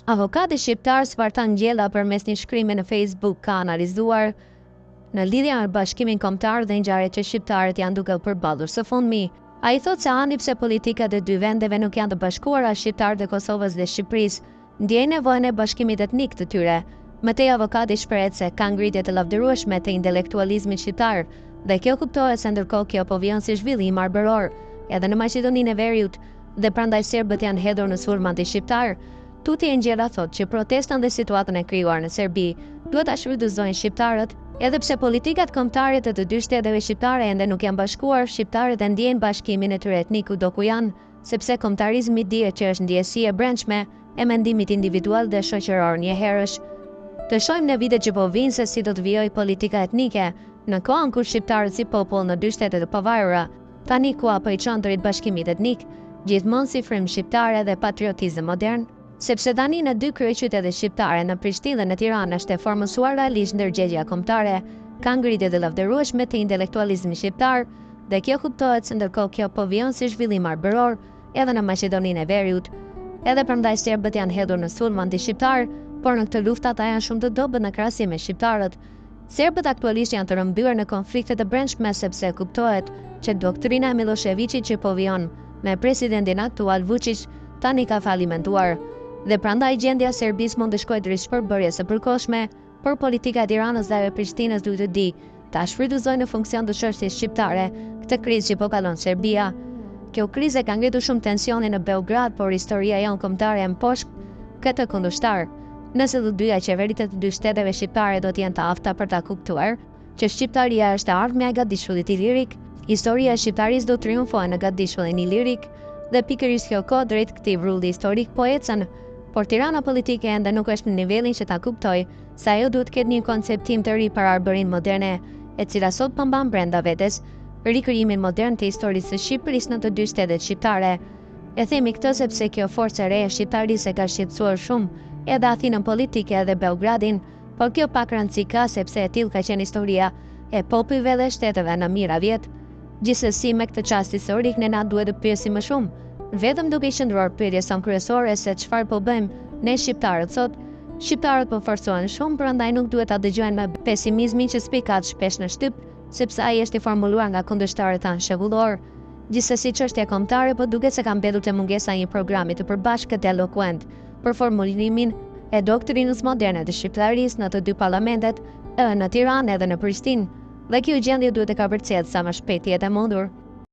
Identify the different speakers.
Speaker 1: Avokati shqiptar Spartan Gjella përmes një shkrimi në Facebook ka analizuar në lidhje me Bashkimin Kombëtar dhe ngjarjet që shqiptarët janë duke u përballur së fundmi. Ai thotë se ani pse politikat e dy vendeve nuk janë të bashkuara, shqiptarët e Kosovës dhe Shqipërisë ndjejnë nevojën e bashkimit etnik të tyre. Mëtej avokati shprehet se ka ngritje të lavdërueshme të intelektualizmit shqiptar dhe kjo kuptohet se ndërkohë kjo po vjen si zhvillim arbëror edhe në Maqedoninë e Veriut dhe prandaj serbët janë hedhur në sulm anti-shqiptar. Tuti Gjella thotë që protestën dhe situatën e krijuar në Serbi duhet ta shfrytëzojnë shqiptarët, edhe pse politikat kombëtare të dy shteteve shqiptare ende nuk janë bashkuar, shqiptarët e ndjejnë bashkimin e tyre etnik kudo ku janë, sepse kombëtarizmi dihet që është ndjesi e brendshme e mendimit individual dhe shoqëror njëherësh. Të shohim në vitet që po vinë se si do të vijojë politika etnike, në kohën kur shqiptarët si popull në dy shtetet e pavarura tani ku apo i çon drejt bashkimit etnik, gjithmonë si frymë shqiptare dhe patriotizëm modern. Sepse tani në dy kryeqytetet shqiptare në Prishtinë dhe në Tiranë është e formësuar realisht ndërgjegjja kombëtare, ka ngritje të lavdërueshme të intelektualizmit shqiptar dhe kjo kuptohet se ndërkohë kjo po vjen si zhvillim arbëror edhe në Maqedoninë e Veriut. Edhe prandaj serbët janë hedhur në sulm anti-shqiptar, por në këtë luftë ata janë shumë të dobët në krahasim me shqiptarët. Serbët aktualisht janë të rrëmbyer në konflikte të brendshme sepse kuptohet që doktrina e Miloševićit që po vjen me presidentin aktual Vučić tani ka falimentuar. Dhe prandaj gjendja e Serbisë mund të shkojë drejt shpërbërjes së përkohshme, por politika e Tiranës dhe e Prishtinës duhet të di ta shfrytëzojë në funksion të çështjes shqiptare këtë krizë që po kalon Serbia. Kjo krizë ka ngritur shumë tensione në Beograd, por historia jonë kombëtare e mposhtë këtë kundërshtar. Nëse të dyja qeveritë të dy shteteve shqiptare do të jenë të afta për ta kuptuar që shqiptaria është e ardhmja e gatishullit ilirik, historia e shqiptarisë do të triumfojë në gatishkullin ilirik dhe pikërisht kjo kohë drejt këtij vrulli historik po ecën. Por Tirana politike ende nuk është në nivelin që ta kuptoj se ajo duhet ketë një konceptim të ri për arbërinë moderne, e cila sot përmban brenda vetes rikrijimin modern të historisë së Shqipërisë në të dy shtetet shqiptare. E themi këtë sepse kjo forcë e re e shqiptarisë ka shqetësuar shumë edhe Athinën politike edhe Beogradin, por kjo pak rëndësi ka sepse e tillë ka qenë historia e popujve dhe shteteve në mijëra vjet. Gjithsesi me këtë çast historik ne na duhet të pyesim më shumë, vetëm duke i qendruar pyetjes son kryesore se çfarë po bëjmë ne shqiptarët sot. Shqiptarët po forcohen shumë, prandaj nuk duhet ta dëgjojnë me pesimizmin që spikat shpesh në shtyp, sepse ai është i formuluar nga kundërshtarët tanë shembullor. Gjithsesi çështja kombëtare po duket se ka mbetur te mungesa e një programi të përbashkët e elokuent për formulimin e doktrinës moderne të shqiptarisë në të dy parlamentet, edhe në Tiranë edhe në Prishtinë, dhe kjo gjendje duhet të kapërcjet sa më shpejt jetë e mundur.